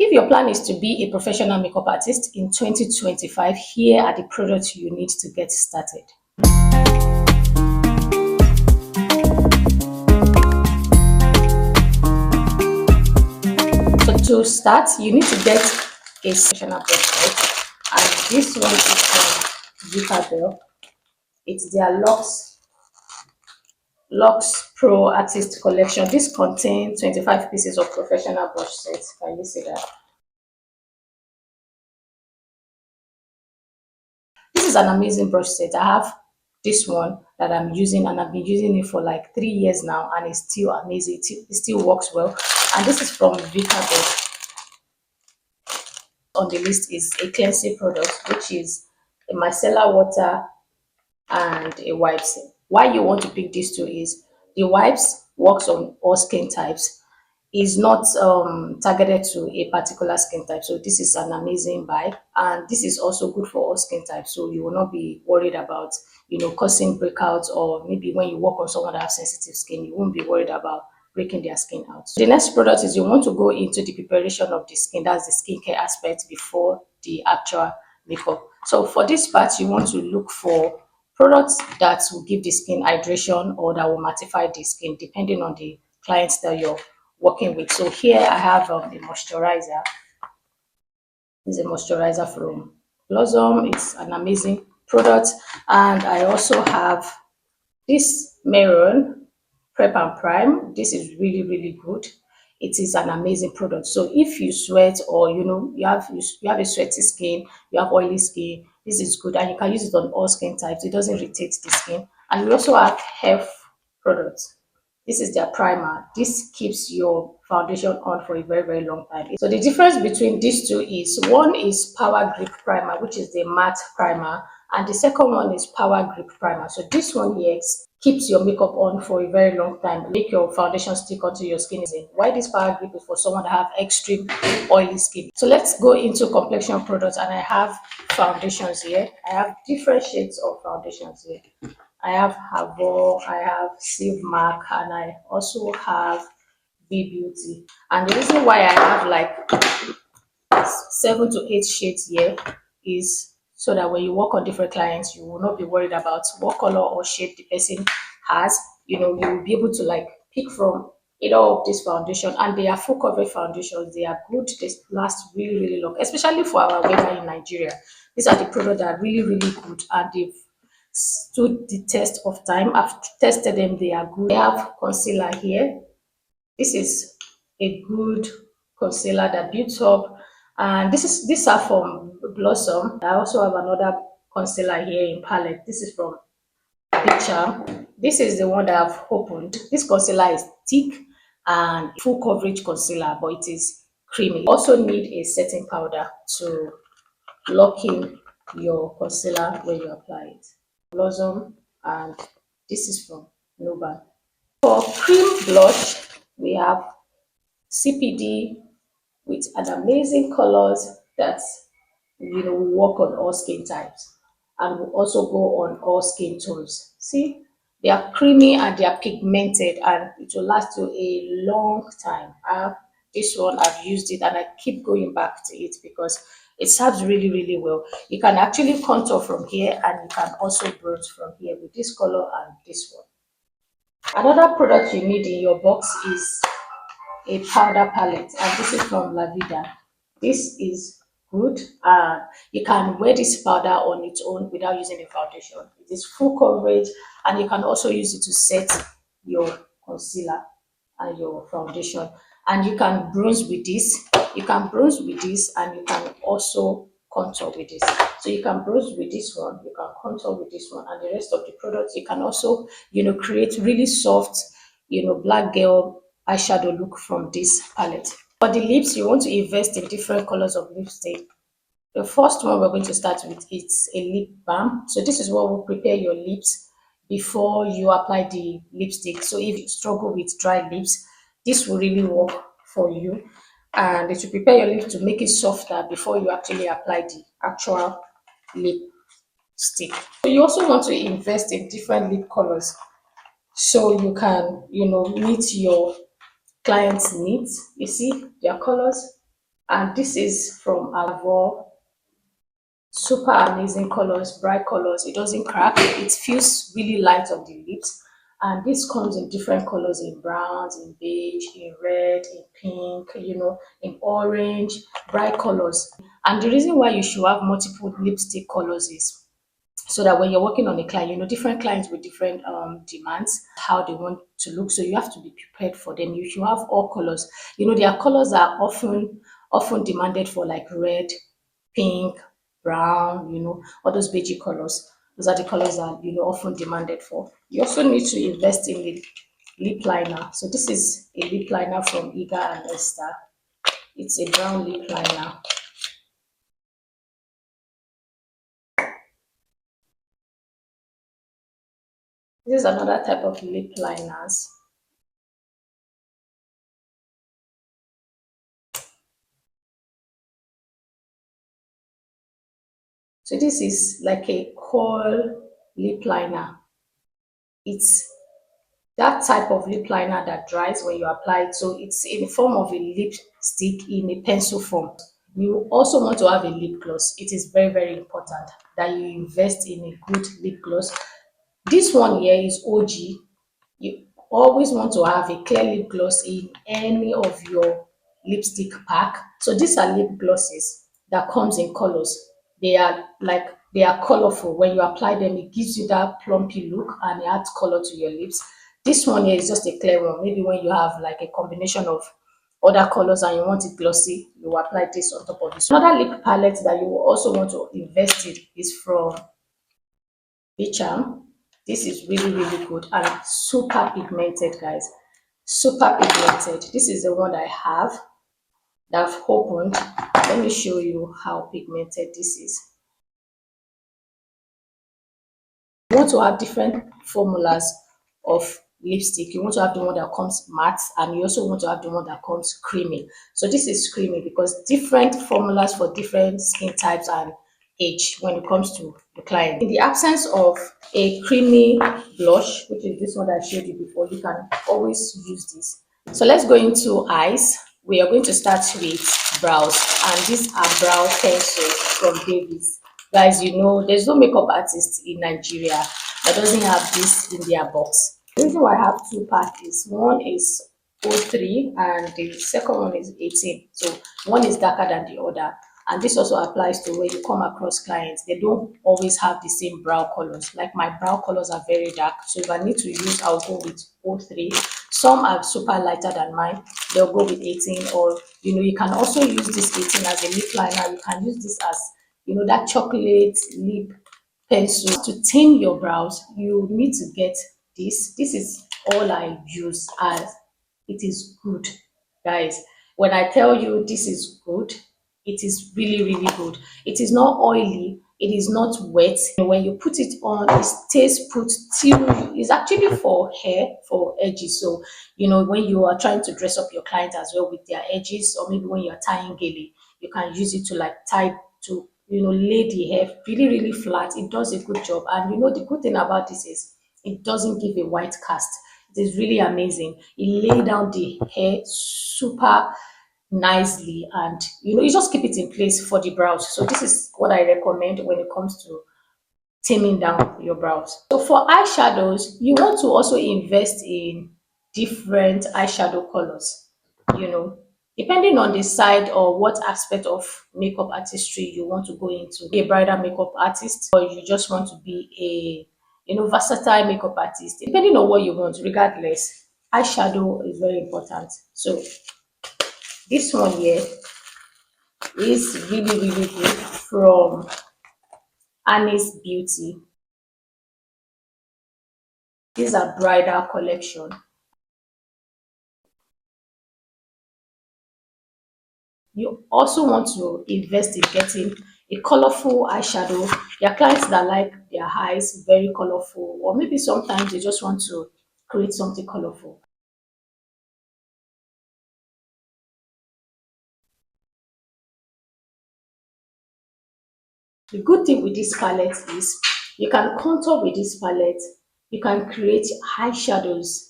If your plan is to be a professional makeup artist in 2025, here are the products you need to get started. So to start, you need to get a professional brush, and this one is from Viccabel. It's their Luxe Pro Artist Collection. This contains 25 pieces of professional brush sets. Can you see that? This is an amazing brush set. I have this one that I'm using, and I've been using it for like 3 years now, and it's still amazing. It still works well. And this is from Viccabel. On the list is a cleansing product, which is a micellar water and a wipes. Why you want to pick these two is the wipes works on all skin types, is not targeted to a particular skin type. So this is an amazing buy, and this is also good for all skin types. So you will not be worried about causing breakouts, or maybe when you work on someone that has sensitive skin, you won't be worried about breaking their skin out. So the next product is you want to go into the preparation of the skin. That's the skincare aspect before the actual makeup. So for this part, you want to look for products that will give the skin hydration or that will mattify the skin depending on the clients that you're working with. So here I have a moisturizer. This is a moisturizer from Blossom. It's an amazing product. And I also have this Maroon Prep and Prime. This is really, really good. It is an amazing product. So if you sweat, or you have a sweaty skin, you have oily skin, this is good, and you can use it on all skin types. It doesn't irritate the skin. And we also have health products. This is their primer. This keeps your foundation on for a very, very long time. So the difference between these two is one is Power Grip Primer, which is the matte primer, and the second one is Power Grip Primer. So this one here keeps your makeup on for a very long time, make your foundation stick onto your skin. Why this Power Grip is for someone that have extreme oily skin. So let's go into complexion products, and I have foundations here. I have different shades of foundations here. I have Havo, I have Save Mark, and I also have Be Beauty. And the reason why I have like 7 to 8 shades here is so that when you work on different clients, you will not be worried about what color or shade the person has. You will be able to like pick from either of this foundation, and they are full coverage foundations. They are good. They last really, really long, especially for our weather in Nigeria. These are the products that are really, really good, and they've stood the test of time. I've tested them. They are good. I have concealer here. This is a good concealer that builds up, and these are from Blossom. I also have another concealer here in palette. This is from Picture. This is the one that I've opened. This concealer is thick and full coverage concealer, but it is creamy. You also need a setting powder to lock in your concealer when you apply it. Blossom, and this is from Nova. For cream blush, we have CPD with an amazing colors that will work on all skin types and will also go on all skin tones. See, they are creamy and they are pigmented, and it will last you a long time. This one, I've used it and I keep going back to it because it serves really, really well. You can actually contour from here, and you can also bronze from here with this color and this one. Another product you need in your box is a powder palette, and this is from La Vida. This is good. You can wear this powder on its own without using a foundation. It is full coverage, and you can also use it to set your concealer and your foundation. And you can bronze with this. You can bronze with this, and you can also contour with this. So you can bronze with this one, you can contour with this one, and the rest of the products you can also create really soft black girl eyeshadow look from this palette. For the lips, you want to invest in different colors of lipstick. The first one we're going to start with is a lip balm. So this is what will prepare your lips before you apply the lipstick. So if you struggle with dry lips, this will really work for you, and it will prepare your lips to make it softer before you actually apply the actual lipstick. So you also want to invest in different lip colors so you can meet your clients' needs. You see their colors, And this is from Avon. Super amazing colors, bright colors. It doesn't crack. It feels really light on the lips. And this comes in different colors, in browns, in beige, in red, in pink, in orange, bright colors. And the reason why you should have multiple lipstick colors is so that when you're working on a client, different clients with different demands, how they want to look. So you have to be prepared for them. You should have all colors. Their colors are often demanded for, like red, pink, brown, all those beige colors. Those are the colors that often demanded for. You also need to invest in the lip liner. So this is a lip liner from Iga and Esther. It's a brown lip liner. This is another type of lip liners. So this is like a kohl lip liner. It's that type of lip liner that dries when you apply it. So it's in the form of a lipstick in a pencil form. You also want to have a lip gloss. It is very, very important that you invest in a good lip gloss. This one here is OG. You always want to have a clear lip gloss in any of your lipstick pack. So these are lip glosses that comes in colors. They are colorful. When you apply them, it gives you that plumpy look and it adds color to your lips. This one here is just a clear one. Maybe when you have like a combination of other colors and you want it glossy, you apply this on top of this. Another lip palette that you will also want to invest in is from Bicham. This is really, really good and super pigmented, guys. Super pigmented. This is the one I have that I've opened. Let me show you how pigmented this is. You want to have different formulas of lipstick. You want to have the one that comes matte, and you also want to have the one that comes creamy. So this is creamy because different formulas for different skin types and age when it comes to the client. In the absence of a creamy blush, which is this one that I showed you before, you can always use this. So let's go into eyes. We are going to start with brows, and these are brow pencils from Davis. Guys, there's no makeup artist in Nigeria that doesn't have this in their box. The reason why I have two packs is one is 03 and the second one is 18. So one is darker than the other. And this also applies to when you come across clients. They don't always have the same brow colors. Like my brow colors are very dark. So if I need to use, I'll go with 03. Some are super lighter than mine. They'll go with 18. Or, you can also use this 18 as a lip liner. You can use this as, that chocolate lip pencil to tame your brows. You need to get this. This is all I use, as it is good, guys. When I tell you this is good, it is really, really good. It is not oily, it is not wet. When you put it on, it stays put till it's actually for hair, for edges. So when you are trying to dress up your client as well with their edges, or maybe when you're tying gaily, you can use it to like tie to lay the hair really, really flat. It does a good job. And the good thing about this is it doesn't give a white cast. It is really amazing. It lay down the hair super nicely, and you just keep it in place for the brows. So this is what I recommend when it comes to taming down your brows. So for eyeshadows, you want to also invest in different eyeshadow colors, you know, depending on the side or what aspect of makeup artistry you want to go into. Be a bridal makeup artist, or you just want to be a versatile makeup artist. Depending on what you want, regardless, eyeshadow is very important. So this one here is really, really good from Annie's Beauty. These are bridal collection. You also want to invest in getting a colorful eyeshadow. There are clients that like their eyes very colorful, or maybe sometimes they just want to create something colorful. The good thing with this palette is you can contour with this palette. You can create eyeshadows,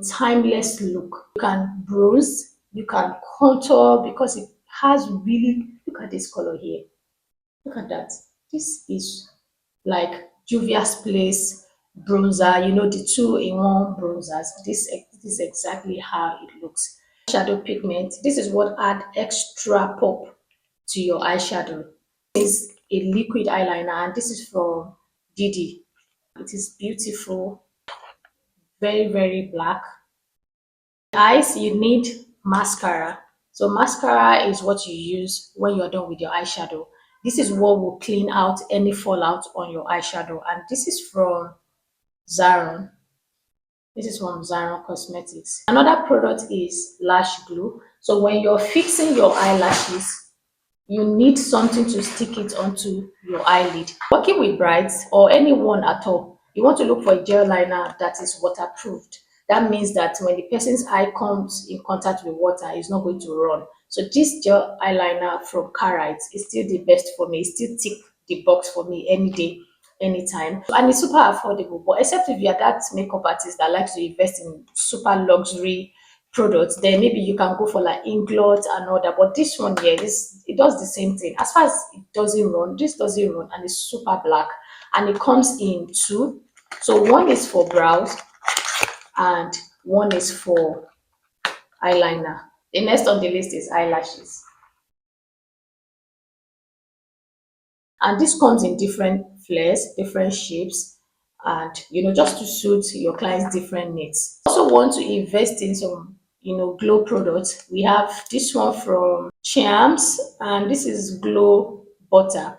timeless look. You can bronze, you can contour because it has really, look at this color here. Look at that. This is like Juvia's Place bronzer, you know, the two-in-one bronzers. This is exactly how it looks. Shadow pigment. This is what add extra pop to your eyeshadow. This is a liquid eyeliner, and this is from Didi. It is beautiful, very, very black. Eyes, you need mascara. So mascara is what you use when you're done with your eyeshadow. This is what will clean out any fallout on your eyeshadow, and this is from Zaron. This is from Zaron Cosmetics. Another product is lash glue. So when you're fixing your eyelashes, you need something to stick it onto your eyelid. Working with brides or anyone at all, you want to look for a gel liner that is waterproofed. That means that when the person's eye comes in contact with water, it's not going to run. So this gel eyeliner from Carite is still the best for me. It still tick the box for me any day, anytime. And it's super affordable. But except if you're that makeup artist that likes to invest in super luxury products, then maybe you can go for like Inglot and all that. But this one here, this it does the same thing. As far as it doesn't run, this doesn't run, and it's super black, and it comes in two. So one is for brows and one is for eyeliner. The next on the list is eyelashes. And this comes in different flares, different shapes, and just to suit your client's different needs. Also want to invest in some glow products. We have this one from Champs, and this is glow butter.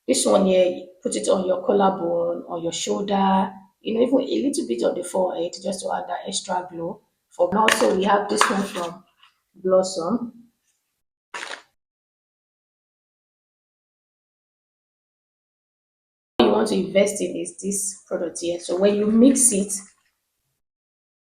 This one here, you put it on your collarbone, on your shoulder, even a little bit on the forehead, just to add that extra glow. And also we have this one from Blossom. You want to invest in is this product here. So when you mix it,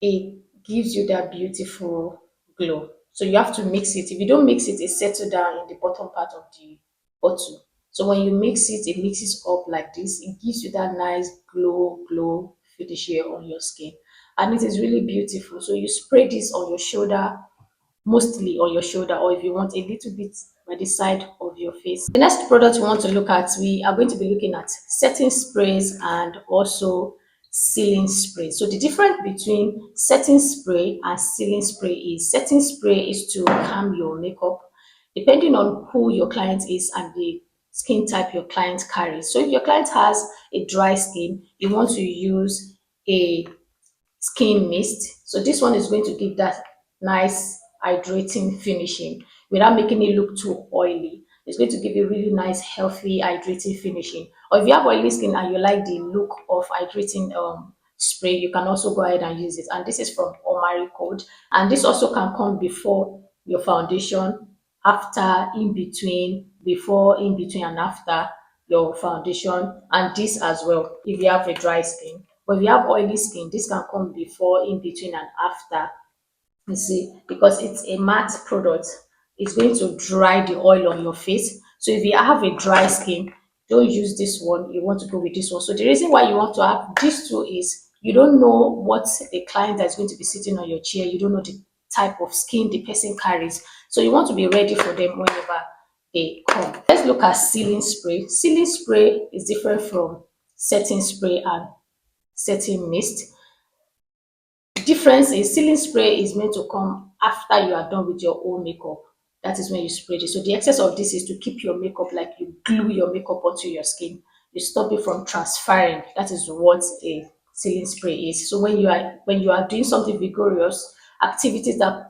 it gives you that beautiful glow. So you have to mix it. If you don't mix it, it settles down in the bottom part of the bottle. So when you mix it, it mixes up like this. It gives you that nice glow finish here on your skin. And it is really beautiful. So you spray this on your shoulder, mostly on your shoulder, or if you want a little bit by the side of your face. The next product we want to look at, we are going to be looking at setting sprays and also sealing spray. So the difference between setting spray and sealing spray is setting spray is to calm your makeup depending on who your client is and the skin type your client carries. So if your client has a dry skin, you want to use a skin mist. So this one is going to give that nice hydrating finishing without making it look too oily. It's going to give you really nice, healthy, hydrating finishing. Or if you have oily skin and you like the look of hydrating spray, you can also go ahead and use it. And this is from Omari Code. And this also can come before your foundation, after, in between, before, in between, and after your foundation, and this as well if you have a dry skin. But if you have oily skin, this can come before, in between, and after. You see, because it's a matte product, it's going to dry the oil on your face. So if you have a dry skin, don't use this one. You want to go with this one. So the reason why you want to have these two is you don't know what the client that is going to be sitting on your chair. You don't know the type of skin the person carries. So you want to be ready for them whenever they come. Let's look at sealing spray. Sealing spray is different from setting spray and setting mist. The difference is sealing spray is meant to come after you are done with your own makeup. That is when you spray it. So the excess of this is to keep your makeup, like you glue your makeup onto your skin. You stop it from transferring. That is what a sealing spray is. So when you are doing something vigorous, activities that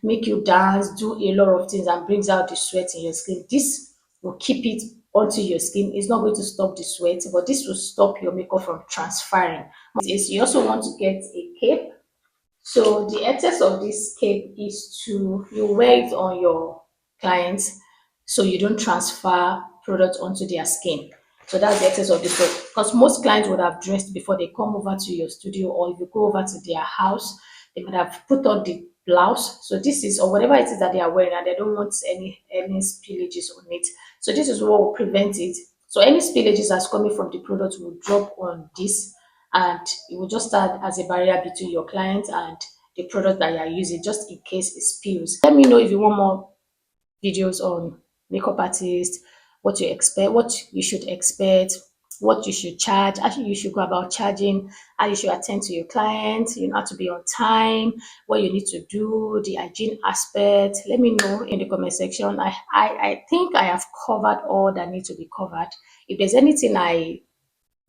make you dance, do a lot of things and brings out the sweat in your skin, this will keep it onto your skin. It's not going to stop the sweat, but this will stop your makeup from transferring. Is you also want to get a cape. So the excess of this cape is to you wear it on your clients so you don't transfer product onto their skin. So that's the excess of this one. Because most clients would have dressed before they come over to your studio, or if you go over to their house, they might have put on the blouse. So this is, or whatever it is that they are wearing, and they don't want any spillages on it. So this is what will prevent it. So any spillages that's coming from the product will drop on this, and it will just add as a barrier between your client and the product that you are using, just in case it spills. Let me know if you want more videos on makeup artists, what you expect, what you should expect, what you should charge, how you should go about charging, how you should attend to your clients, you know, how to be on time, what you need to do, the hygiene aspect. Let me know in the comment section. I think I have covered all that need to be covered. If there's anything I,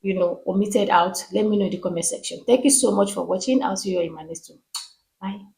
you know, omitted out, let me know in the comment section. Thank you so much for watching. I'll see you in my next one. Bye.